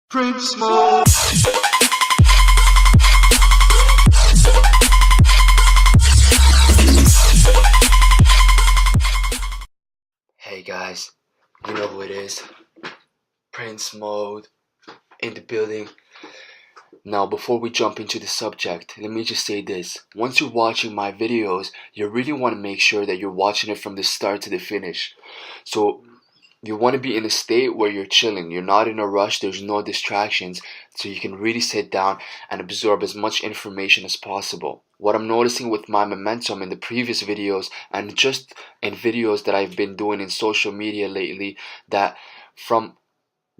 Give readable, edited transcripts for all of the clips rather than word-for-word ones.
Prince Mode. Hey guys, you know who it is. Prince Mode in the building. Now, before we jump into the subject, let me just say this. Once you're watching my videos, you really want to make sure that you're watching it from the start to the finish. So you want to be in a state where you're chilling, you're not in a rush, there's no distractions, so you can really sit down and absorb as much information as possible. What I'm noticing with my momentum in the previous videos and just in videos that I've been doing in social media lately, that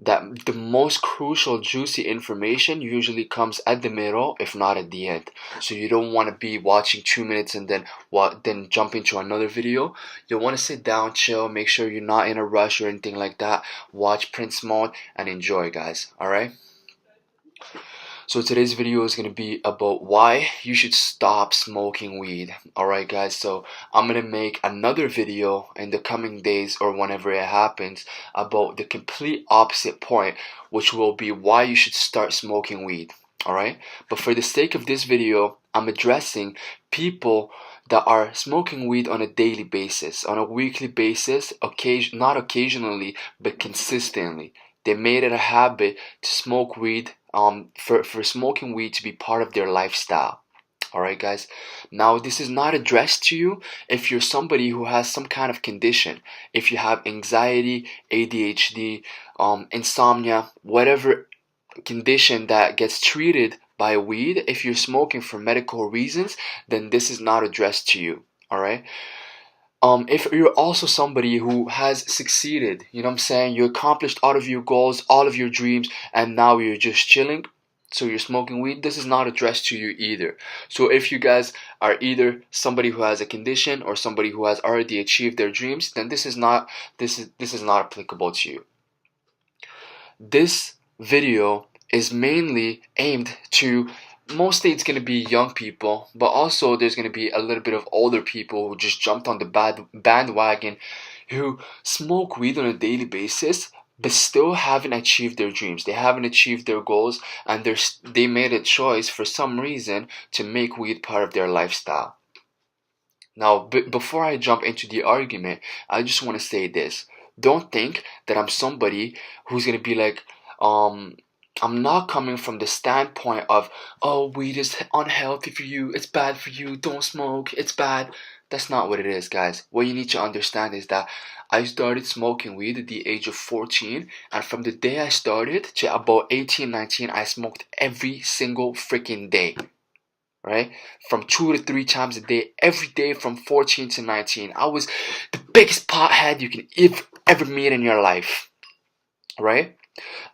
the most crucial juicy information usually comes at the middle, if not at the end. So you don't want to be watching 2 minutes and then jump into another video. You want to sit down, chill, make sure you're not in a rush or anything like that. Watch Prince Mode and enjoy, guys. Alright? So today's video is going to be about why you should stop smoking weed. Alright guys, so I'm going to make another video in the coming days or whenever it happens about the complete opposite point, which will be why you should start smoking weed. Alright, but for the sake of this video, I'm addressing people that are smoking weed on a daily basis, on a weekly basis, not occasionally, but consistently. They made it a habit to smoke weed, for smoking weed to be part of their lifestyle. Alright guys, now this is not addressed to you if you're somebody who has some kind of condition. If you have anxiety, ADHD, insomnia, whatever condition that gets treated by weed, if you're smoking for medical reasons, then this is not addressed to you. Alright, if you're also somebody who has succeeded, you know what I'm saying, you accomplished all of your goals, all of your dreams, and now you're just chilling, so you're smoking weed, this is not addressed to you either. So if you guys are either somebody who has a condition or somebody who has already achieved their dreams, then this is not applicable to you. This video is mainly aimed to, mostly it's going to be young people, but also there's going to be a little bit of older people who just jumped on the bandwagon, who smoke weed on a daily basis but still haven't achieved their dreams. They haven't achieved their goals, and they made a choice for some reason to make weed part of their lifestyle. Now, before I jump into the argument, I just want to say this. Don't think that I'm somebody who's going to be like, I'm not coming from the standpoint of, oh, weed is unhealthy for you, it's bad for you, don't smoke, it's bad. That's not what it is, guys. What you need to understand is that I started smoking weed at the age of 14, and from the day I started to about 18, 19, I smoked every single freaking day. Right? From 2 to 3 times a day, every day from 14 to 19. I was the biggest pothead you can ever meet in your life. Right?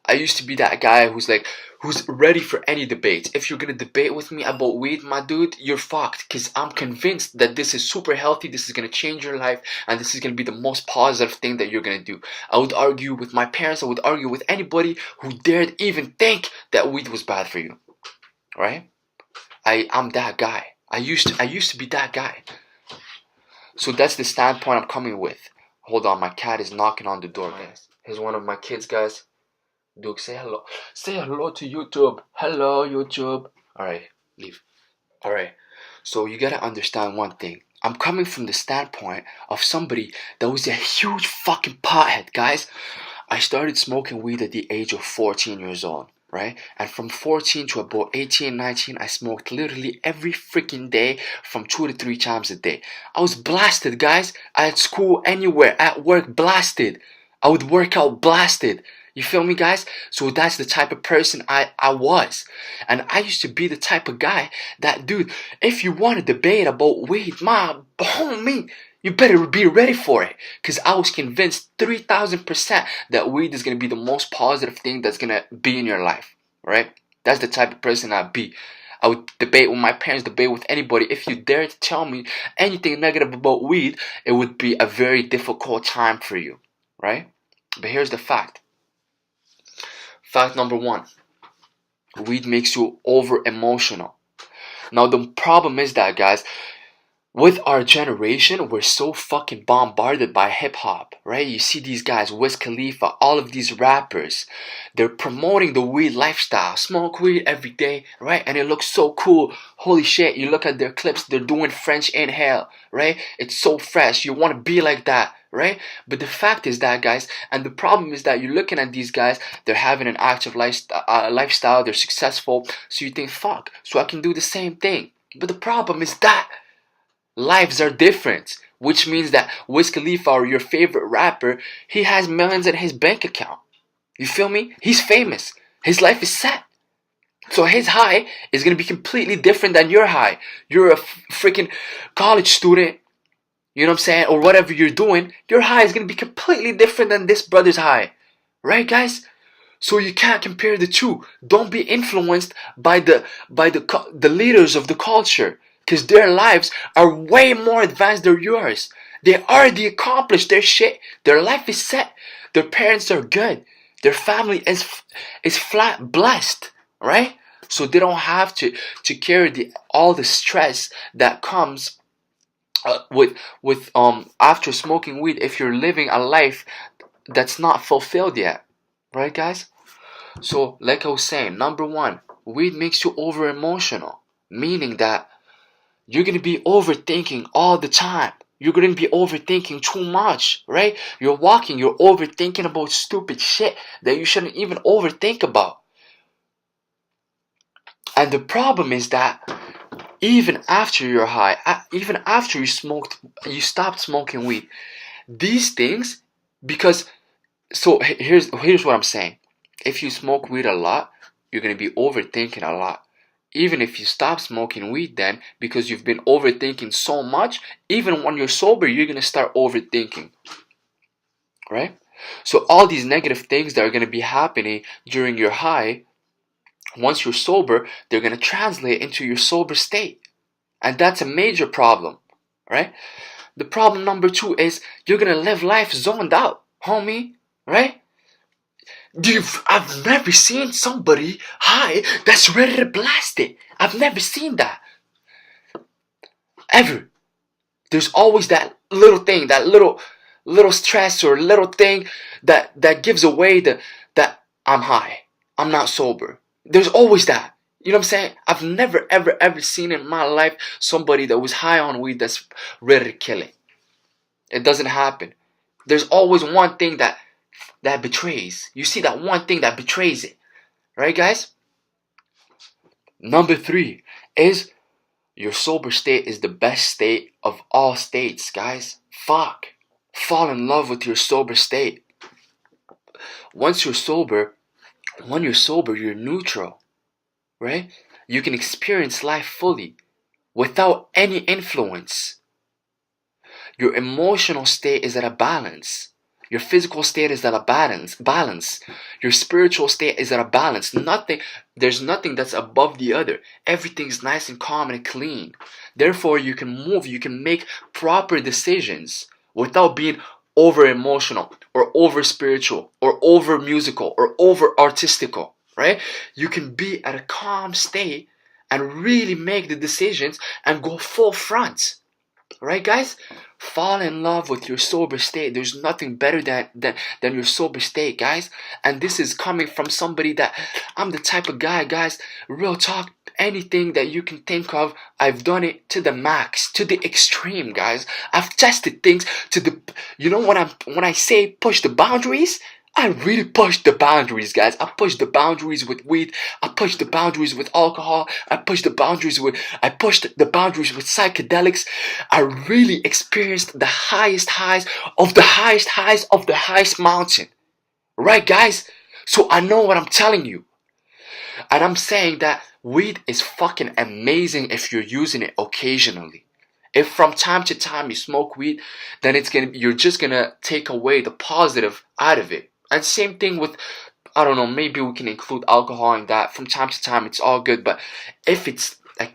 I used to be that guy who's ready for any debate. If you're gonna debate with me about weed, my dude, you're fucked, because I'm convinced that this is super healthy, this is gonna change your life, and this is gonna be the most positive thing that you're gonna do. I would argue with my parents, I would argue with anybody who dared even think that weed was bad for you. Right? I'm that guy. I used to be that guy. So that's the standpoint I'm coming with. Hold on, my cat is knocking on the door, guys. Here's one of my kids, guys. Duke, say hello. Say hello to YouTube. Hello, YouTube. Alright, leave. Alright, so you gotta understand one thing. I'm coming from the standpoint of somebody that was a huge fucking pothead, guys. I started smoking weed at the age of 14 years old, right? And from 14 to about 18, 19, I smoked literally every freaking day from 2 to 3 times a day. I was blasted, guys. At school, anywhere, at work, blasted. I would work out blasted. You feel me, guys? So that's the type of person I was. And I used to be the type of guy that, dude, if you want to debate about weed, my homie, you better be ready for it. Because I was convinced 3,000% that weed is going to be the most positive thing that's going to be in your life. Right? That's the type of person I'd be. I would debate with my parents, debate with anybody. If you dare to tell me anything negative about weed, it would be a very difficult time for you. Right? But here's the fact. Fact number 1. Weed makes you over emotional. Now the problem is that, guys, with our generation, we're so fucking bombarded by hip hop, right? You see these guys, Wiz Khalifa, all of these rappers, they're promoting the weed lifestyle. Smoke weed every day, right? And it looks so cool. Holy shit, you look at their clips, they're doing French inhale, right? It's so fresh. You want to be like that, right? But the fact is that, guys, and the problem is that you're looking at these guys, they're having an active lifestyle, they're successful, so you think, fuck, so I can do the same thing. But the problem is that lives are different, which means that Wiz Khalifa, or your favorite rapper, he has millions in his bank account. You feel me? He's famous. His life is set. So his high is going to be completely different than your high. You're a freaking college student, you know what I'm saying? Or whatever you're doing, your high is going to be completely different than this brother's high. Right, guys? So you can't compare the two. Don't be influenced by the leaders of the culture, because their lives are way more advanced than yours. They already accomplished their shit. Their life is set. Their parents are good. Their family is flat blessed, right? So they don't have to carry all the stress that comes with after smoking weed, if you're living a life that's not fulfilled yet, right, guys? So, like I was saying, number one, weed makes you over emotional, meaning that you're gonna be overthinking all the time. You're gonna be overthinking too much, right? You're walking, you're overthinking about stupid shit that you shouldn't even overthink about. And the problem is that even after you're high, even after you stopped smoking weed, these things, because so here's what I'm saying. If you smoke weed a lot, you're gonna be overthinking a lot. Even if you stop smoking weed, then because you've been overthinking so much, even when you're sober, you're gonna start overthinking, right? So all these negative things that are gonna be happening during your high, once you're sober, they're gonna translate into your sober state. And that's a major problem, right? The problem number two is you're gonna live life zoned out, homie, right? I've never seen somebody high that's ready to blast it. I've never seen that. Ever. There's always that little thing, that little stress or little thing that gives away that I'm high. I'm not sober. There's always that. You know what I'm saying? I've never ever seen in my life somebody that was high on weed that's ready to kill it. It doesn't happen. There's always one thing that betrays. You see that one thing that betrays it. Right, guys? Number three is your sober state is the best state of all states, guys. Fuck. Fall in love with your sober state. When you're sober, you're neutral. Right? You can experience life fully without any influence. Your emotional state is at a balance. Your physical state is at a balance. Your spiritual state is at a balance. There's nothing that's above the other. Everything's nice and calm and clean. Therefore, you can move, you can make proper decisions without being over emotional or over spiritual or over musical or over artistical, right? You can be at a calm state and really make the decisions and go full front. Right, guys? Fall in love with your sober state. There's nothing better than your sober state, guys. And this is coming from somebody that I'm the type of guy, guys. Real talk, anything that you can think of, I've done it to the max, to the extreme, guys. I've tested things to the, you know, when I say push the boundaries, I really pushed the boundaries, guys. I pushed the boundaries with weed. I pushed the boundaries with alcohol. I pushed the boundaries with psychedelics. I really experienced the highest highs of the highest highs of the highest mountain. Right, guys? So I know what I'm telling you. And I'm saying that weed is fucking amazing if you're using it occasionally. If from time to time you smoke weed, then you're just gonna take away the positive out of it. And same thing with, I don't know, maybe we can include alcohol in that. From time to time, it's all good. But if it's on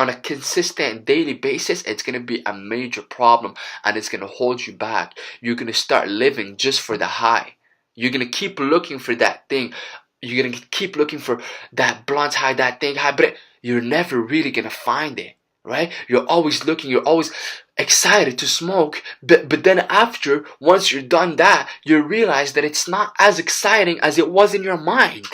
a consistent daily basis, it's going to be a major problem. And it's going to hold you back. You're going to start living just for the high. You're going to keep looking for that thing. You're going to keep looking for that blunt high, that thing high. But you're never really going to find it. right? You're always looking, you're always excited to smoke, but then after, once you're done that, you realize that it's not as exciting as it was in your mind,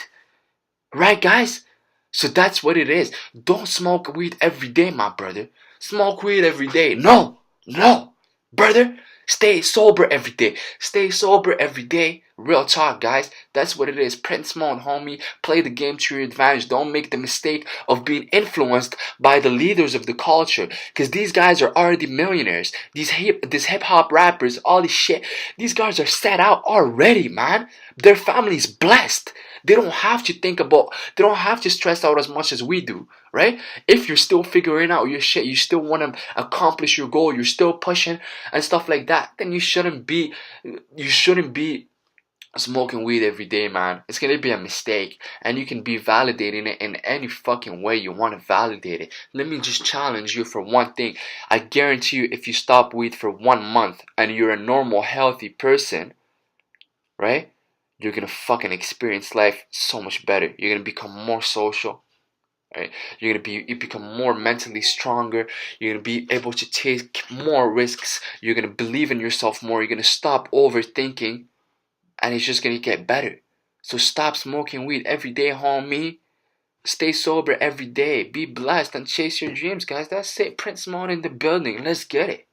right, guys? So that's what it is. Don't smoke weed every day, my brother. Smoke weed every day. No, no, brother. Stay sober every day. Stay sober every day. Real talk, guys. That's what it is. Print small, homie. Play the game to your advantage. Don't make the mistake of being influenced by the leaders of the culture. Because these guys are already millionaires. These hip hop rappers, all this shit. These guys are set out already, man. Their family's blessed. They don't have to they don't have to stress out as much as we do, right? If you're still figuring out your shit, you still want to accomplish your goal, you're still pushing and stuff like that, then you shouldn't be smoking weed every day, man. It's gonna be a mistake, and you can be validating it in any fucking way you want to validate it. Let me just challenge you for one thing. I guarantee you, if you stop weed for 1 month and you're a normal, healthy person, right? You're gonna fucking experience life so much better. You're gonna become more social, right? You become more mentally stronger. You're gonna be able to take more risks. You're gonna believe in yourself more. You're gonna stop overthinking, and it's just gonna get better. So stop smoking weed every day, homie. Stay sober every day. Be blessed and chase your dreams, guys. That's it. Prince Simone in the building. Let's get it.